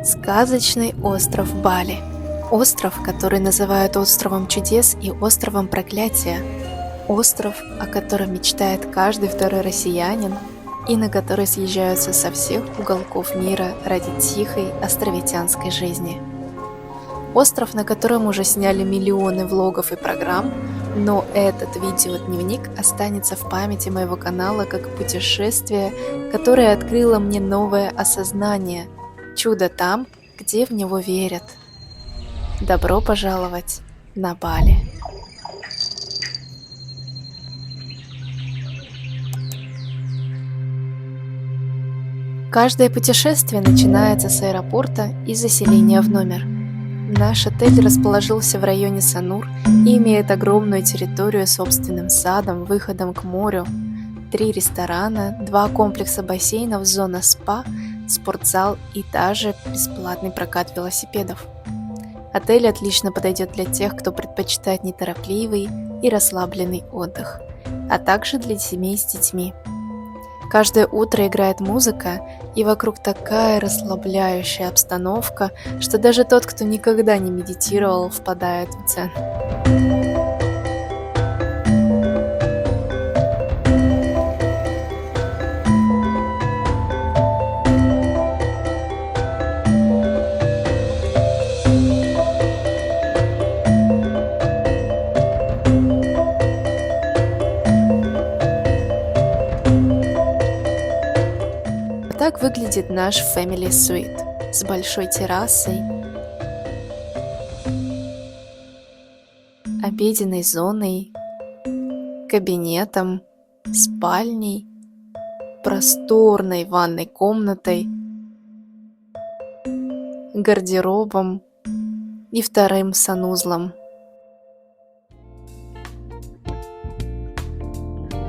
Сказочный остров Бали. Остров, который называют островом чудес и островом проклятия. Остров, о котором мечтает каждый второй россиянин и на который съезжаются со всех уголков мира ради тихой островитянской жизни. Остров, на котором уже сняли миллионы влогов и программ, но этот видеодневник останется в памяти моего канала как путешествие, которое открыло мне новое осознание. Чудо там, где в него верят. Добро пожаловать на Бали. Каждое путешествие начинается с аэропорта и заселения в номер. Наш отель расположился в районе Санур и имеет огромную территорию с собственным садом, выходом к морю, 3 ресторана, 2 комплекса бассейнов, зона спа, спортзал и даже бесплатный прокат велосипедов. Отель отлично подойдет для тех, кто предпочитает неторопливый и расслабленный отдых, а также для семей с детьми. Каждое утро играет музыка, и вокруг такая расслабляющая обстановка, что даже тот, кто никогда не медитировал, впадает в дзен. Так выглядит наш Family Suite с большой террасой, обеденной зоной, кабинетом, спальней, просторной ванной комнатой, гардеробом и 2-м санузлом.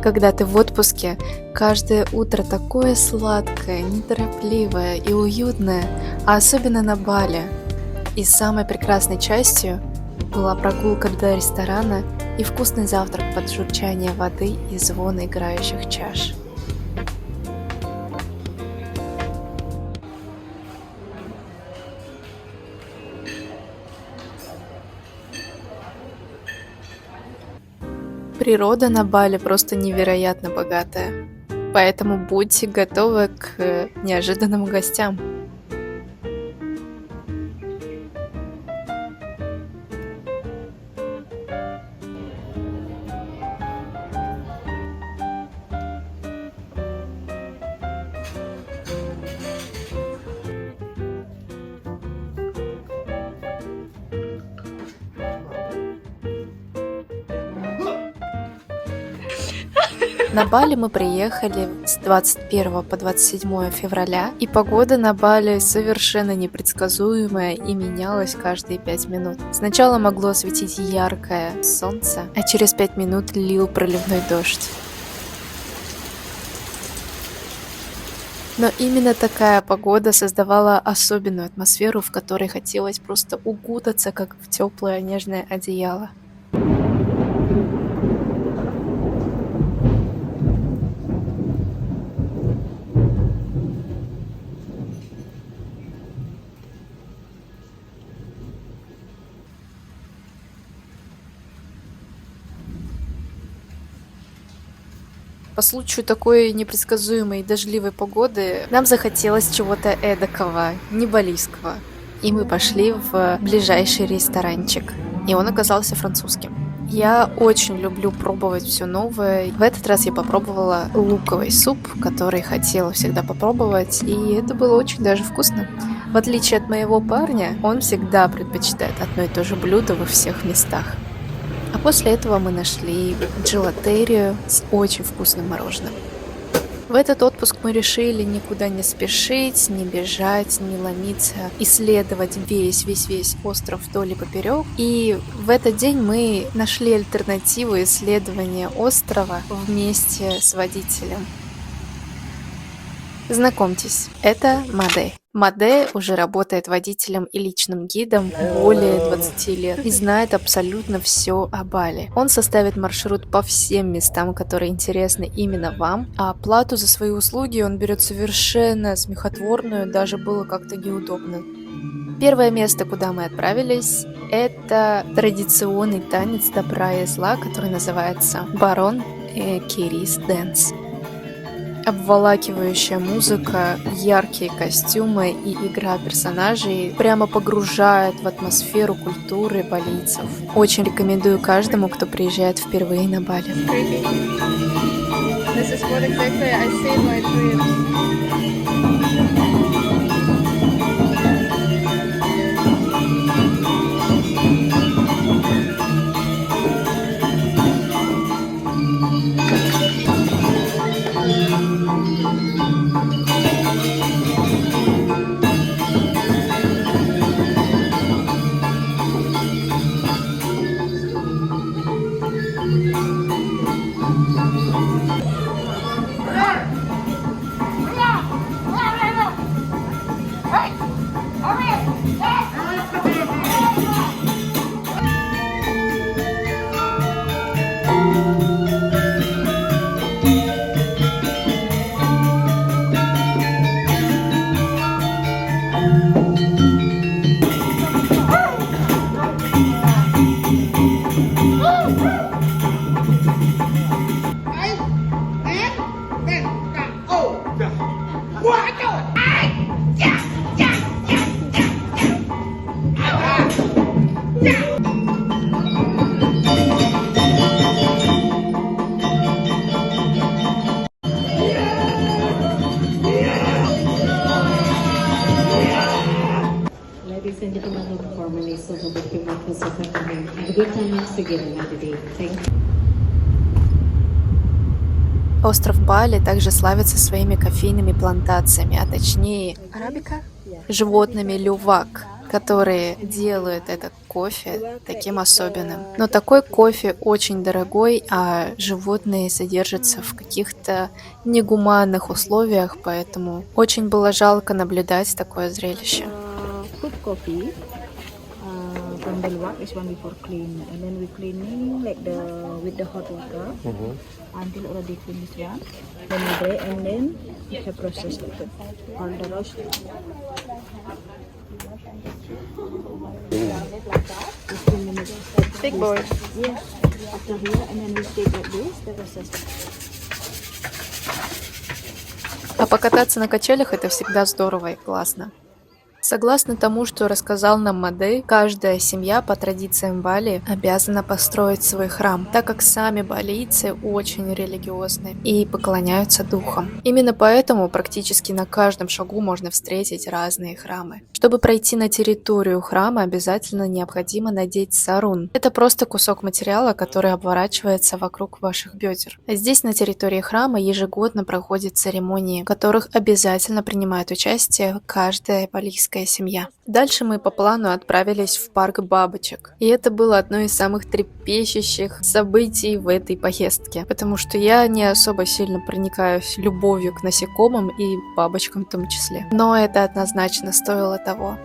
Когда ты в отпуске, каждое утро такое сладкое, неторопливое и уютное, а особенно на Бали. И самой прекрасной частью была прогулка до ресторана и вкусный завтрак под журчание воды и звон играющих чаш. Природа на Бали просто невероятно богатая, поэтому будьте готовы к неожиданным гостям. На Бали мы приехали с 21 по 27 февраля, и погода на Бали совершенно непредсказуемая и менялась каждые 5 минут. Сначала могло светить яркое солнце, а через 5 минут лил проливной дождь. Но именно такая погода создавала особенную атмосферу, в которой хотелось просто укутаться, как в теплое нежное одеяло. По случаю такой непредсказуемой дождливой погоды нам захотелось чего-то эдакого, не балийского. И мы пошли в ближайший ресторанчик. И он оказался французским. Я очень люблю пробовать все новое. В этот раз я попробовала луковый суп, который хотела всегда попробовать. И это было очень даже вкусно. В отличие от моего парня, он всегда предпочитает одно и то же блюдо во всех местах. А после этого мы нашли джелатерию с очень вкусным мороженым. В этот отпуск мы решили никуда не спешить, не бежать, не ломиться, исследовать весь остров вдоль и поперек. И в этот день мы нашли альтернативу исследования острова вместе с водителем. Знакомьтесь, это Маде. Маде уже работает водителем и личным гидом более 20 лет и знает абсолютно все о Бали. Он составит маршрут по всем местам, которые интересны именно вам, а оплату за свои услуги он берет совершенно смехотворную, даже было как-то неудобно. Первое место, куда мы отправились, это традиционный танец добра и зла, который называется Барон Керис Дэнс. Обволакивающая музыка, яркие костюмы и игра персонажей прямо погружают в атмосферу культуры балийцев. Очень рекомендую каждому, кто приезжает впервые на Бали. Ladies and gentlemen, the performance is over with the Marcus of Academy. Have a good time once together today. Thank you. Остров Бали также славится своими кофейными плантациями, а точнее животными лювак, которые делают этот кофе таким особенным. Но такой кофе очень дорогой, а животные содержатся в каких-то негуманных условиях, поэтому очень было жалко наблюдать такое зрелище. Cook coffee from the luwak. This one before clean, and then we cleaning like with the hot water until already clean this one. Then we dry and then we have processed it or the roast. 15 minutes. Big boy. Yes. After here, and then we take like this the process. А покататься на качелях это всегда здорово и классно. Согласно тому, что рассказал нам Мадей, каждая семья по традициям Бали обязана построить свой храм, так как сами балийцы очень религиозны и поклоняются духам. Именно поэтому практически на каждом шагу можно встретить разные храмы. Чтобы пройти на территорию храма, обязательно необходимо надеть сарун. Это просто кусок материала, который обворачивается вокруг ваших бедер. Здесь на территории храма ежегодно проходят церемонии, в которых обязательно принимает участие каждая балийская семья. Дальше мы по плану отправились в парк бабочек. И это было одно из самых трепещущих событий в этой поездке, потому что я не особо сильно проникаюсь любовью к насекомым и бабочкам в том числе. Но это однозначно стоило того.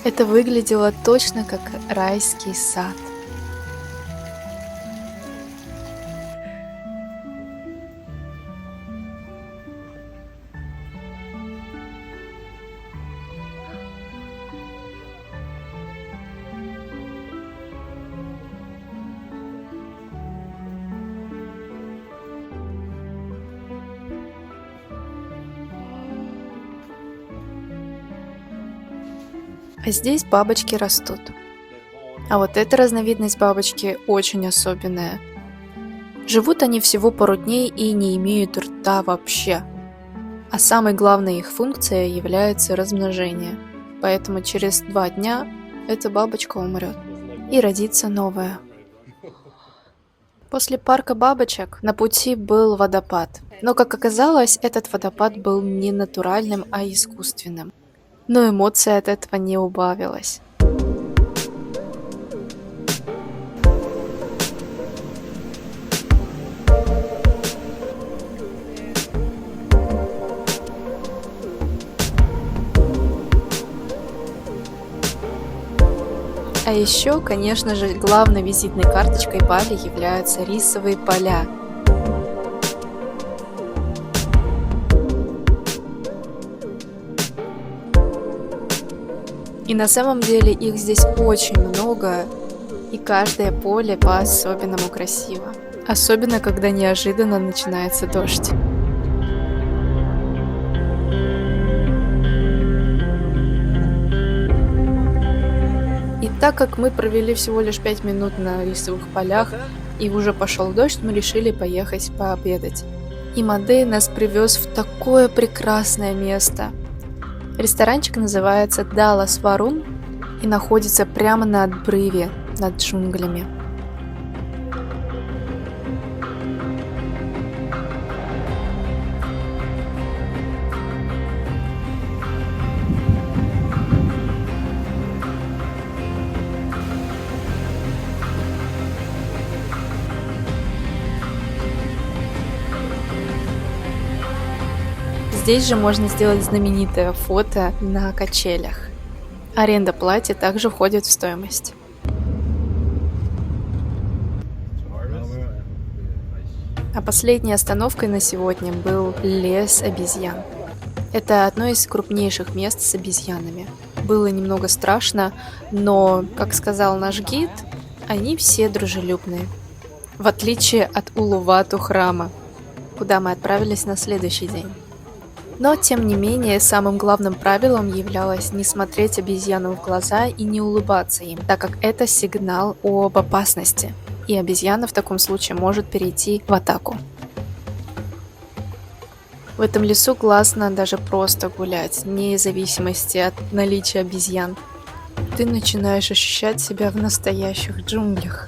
Это выглядело точно как райский сад. А здесь бабочки растут. А вот эта разновидность бабочки очень особенная. Живут они всего пару дней и не имеют рта вообще. А самой главной их функцией является размножение. Поэтому через 2 дня эта бабочка умрет. И родится новая. После парка бабочек на пути был водопад. Но, как оказалось, этот водопад был не натуральным, а искусственным. Но эмоций от этого не убавилось. А еще, конечно же, главной визитной карточкой Бали являются рисовые поля. И на самом деле их здесь очень много, и каждое поле по-особенному красиво. Особенно, когда неожиданно начинается дождь. И так как мы провели всего лишь 5 минут на рисовых полях, и уже пошел дождь, мы решили поехать пообедать. И Мадей нас привез в такое прекрасное место. Ресторанчик называется Даллас Варун и находится прямо на обрыве над джунглями. Здесь же можно сделать знаменитое фото на качелях. Аренда платья также входит в стоимость. А последней остановкой на сегодня был лес обезьян. Это одно из крупнейших мест с обезьянами. Было немного страшно, но, как сказал наш гид, они все дружелюбные. В отличие от Улувату храма, куда мы отправились на следующий день. Но, тем не менее, самым главным правилом являлось не смотреть обезьянам в глаза и не улыбаться им, так как это сигнал об опасности, и обезьяна в таком случае может перейти в атаку. В этом лесу классно даже просто гулять, вне зависимости от наличия обезьян. Ты начинаешь ощущать себя в настоящих джунглях.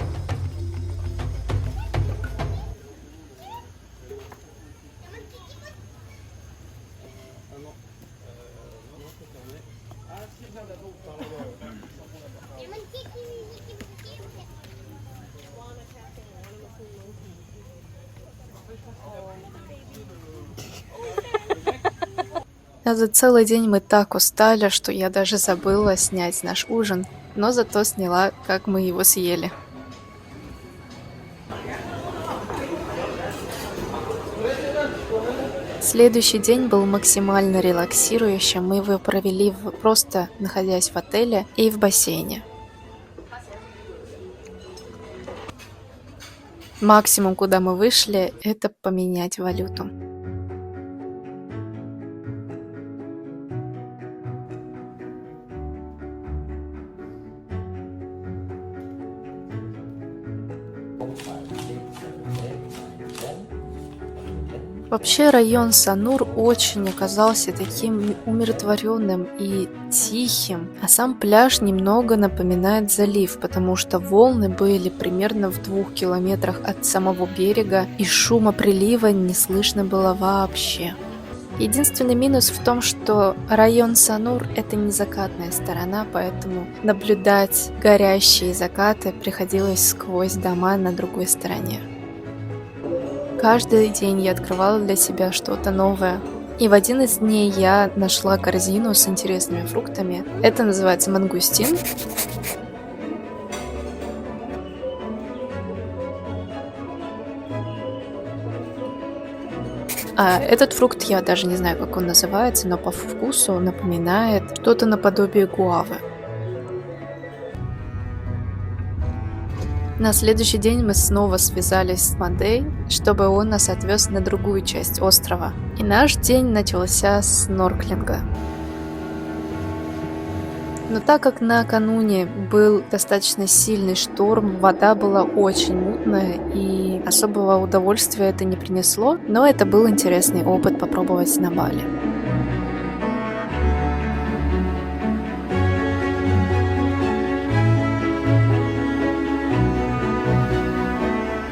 А за целый день мы так устали, что я даже забыла снять наш ужин, но зато сняла, как мы его съели. Следующий день был максимально релаксирующим, мы его провели просто находясь в отеле и в бассейне. Максимум, куда мы вышли, это поменять валюту. Вообще район Санур очень оказался таким умиротворенным и тихим, а сам пляж немного напоминает залив, потому что волны были примерно в 2 километрах от самого берега, и шума прилива не слышно было вообще. Единственный минус в том, что район Санур – это не закатная сторона, поэтому наблюдать горящие закаты приходилось сквозь дома на другой стороне. Каждый день я открывала для себя что-то новое. И в один из дней я нашла корзину с интересными фруктами. Это называется мангустин. А этот фрукт, я даже не знаю, как он называется, но по вкусу напоминает что-то наподобие гуавы. На следующий день мы снова связались с Мадей, чтобы он нас отвез на другую часть острова. И наш день начался с снорклинга. Но так как накануне был достаточно сильный шторм, вода была очень мутная и особого удовольствия это не принесло, но это был интересный опыт попробовать на Бали.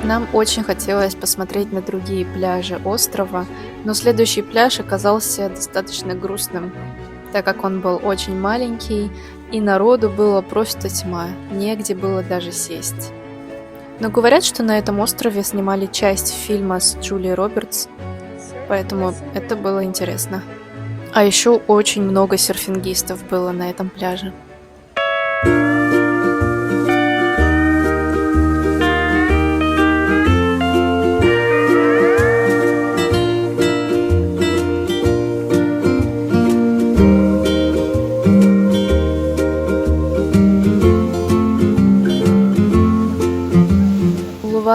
Нам очень хотелось посмотреть на другие пляжи острова, но следующий пляж оказался достаточно грустным, так как он был очень маленький, и народу было просто тьма, негде было даже сесть. Но говорят, что на этом острове снимали часть фильма с Джулией Робертс, поэтому это было интересно. А еще очень много серфингистов было на этом пляже.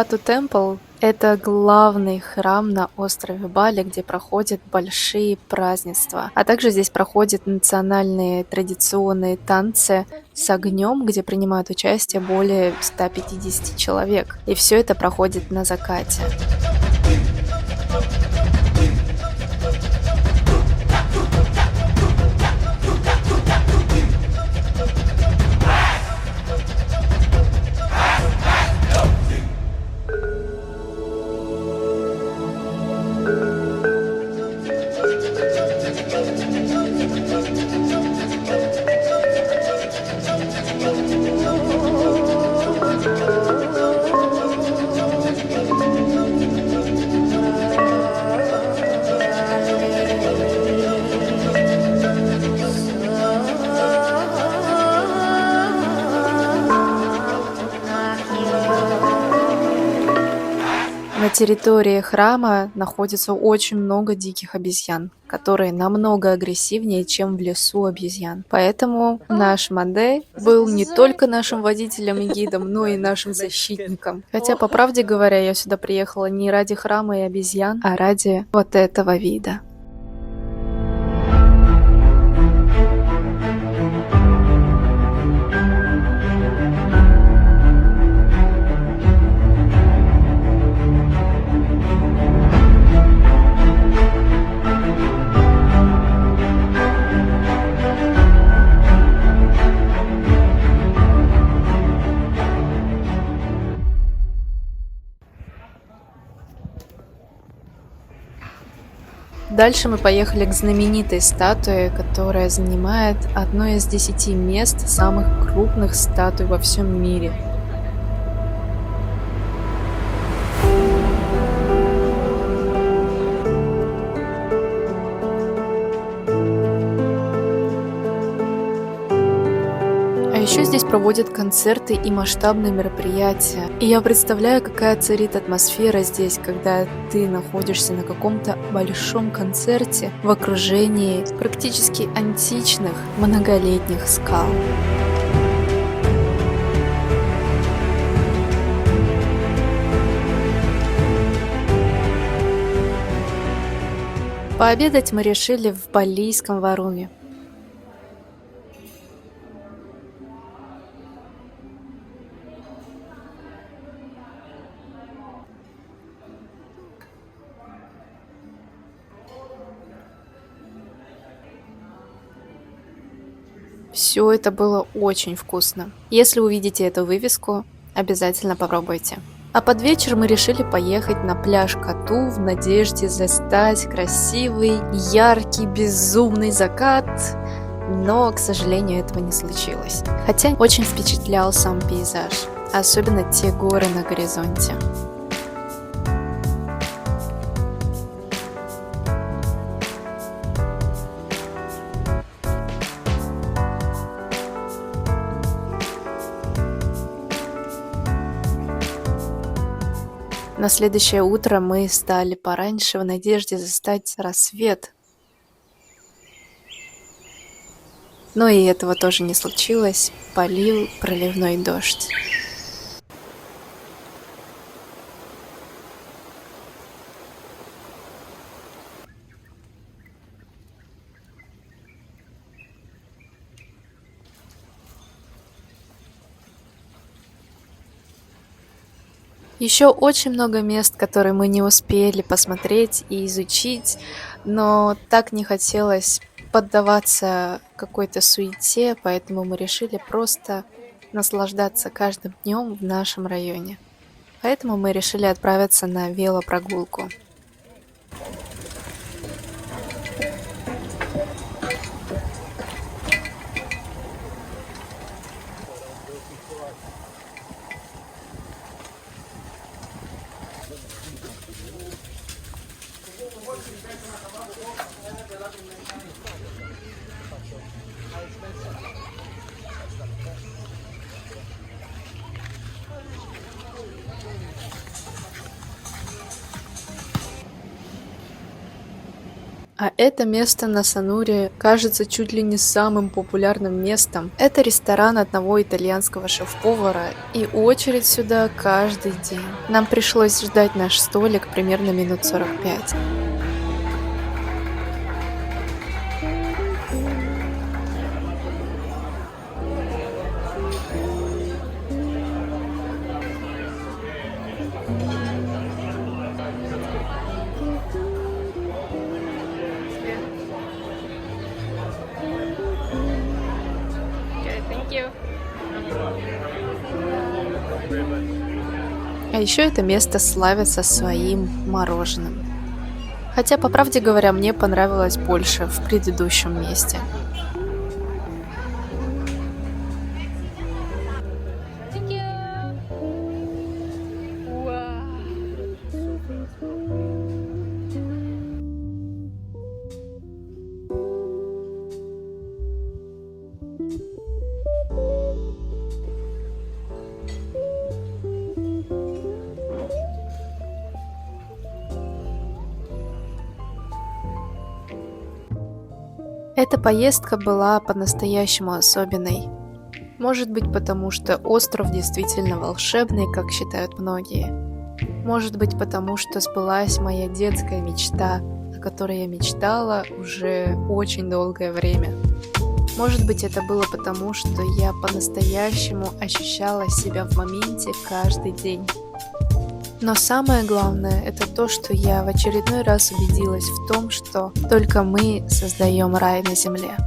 Бату Темпл — это главный храм на острове Бали, где проходят большие празднества. А также здесь проходят национальные традиционные танцы с огнем, где принимают участие более 150 человек. И все это проходит на закате. На территории храма находится очень много диких обезьян, которые намного агрессивнее, чем в лесу обезьян. Поэтому наш Мандей был не только нашим водителем и гидом, но и нашим защитником. Хотя, по правде говоря, я сюда приехала не ради храма и обезьян, а ради вот этого вида. Дальше мы поехали к знаменитой статуе, которая занимает одно из 10 мест самых крупных статуй во всем мире. А еще здесь проводят концерты и масштабные мероприятия. И я представляю, какая царит атмосфера здесь, когда ты находишься на каком-то большом концерте в окружении практически античных многолетних скал. Пообедать мы решили в балийском Варуме. Все это было очень вкусно. Если увидите эту вывеску, обязательно попробуйте. А под вечер мы решили поехать на пляж Кату в надежде застать красивый, яркий, безумный закат. Но, к сожалению, этого не случилось. Хотя очень впечатлял сам пейзаж, особенно те горы на горизонте. На следующее утро мы встали пораньше в надежде застать рассвет. Но и этого тоже не случилось. Полил проливной дождь. Еще очень много мест, которые мы не успели посмотреть и изучить, но так не хотелось поддаваться какой-то суете, поэтому мы решили просто наслаждаться каждым днем в нашем районе. Поэтому мы решили отправиться на велопрогулку. А это место на Сануре кажется чуть ли не самым популярным местом. Это ресторан одного итальянского шеф-повара, и очередь сюда каждый день. Нам пришлось ждать наш столик примерно минут 45. А еще это место славится своим мороженым. Хотя, по правде говоря, мне понравилось больше в предыдущем месте. Эта поездка была по-настоящему особенной. Может быть, потому что остров действительно волшебный, как считают многие. Может быть, потому что сбылась моя детская мечта, о которой я мечтала уже очень долгое время. Может быть, это было потому, что я по-настоящему ощущала себя в моменте каждый день. Но самое главное, это то, что я в очередной раз убедилась в том, что только мы создаем рай на земле.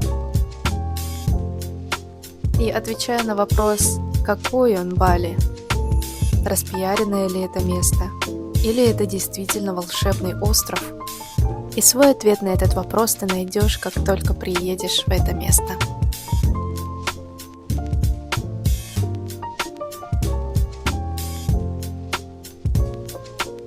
И отвечая на вопрос, какой он Бали, распиаренное ли это место, или это действительно волшебный остров, и свой ответ на этот вопрос ты найдешь, как только приедешь в это место.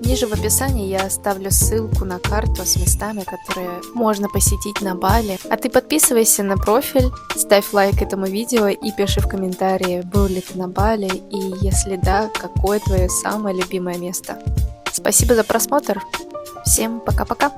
Ниже в описании я оставлю ссылку на карту с местами, которые можно посетить на Бали. А ты подписывайся на профиль, ставь лайк этому видео и пиши в комментарии, был ли ты на Бали и если да, какое твое самое любимое место. Спасибо за просмотр. Всем пока-пока.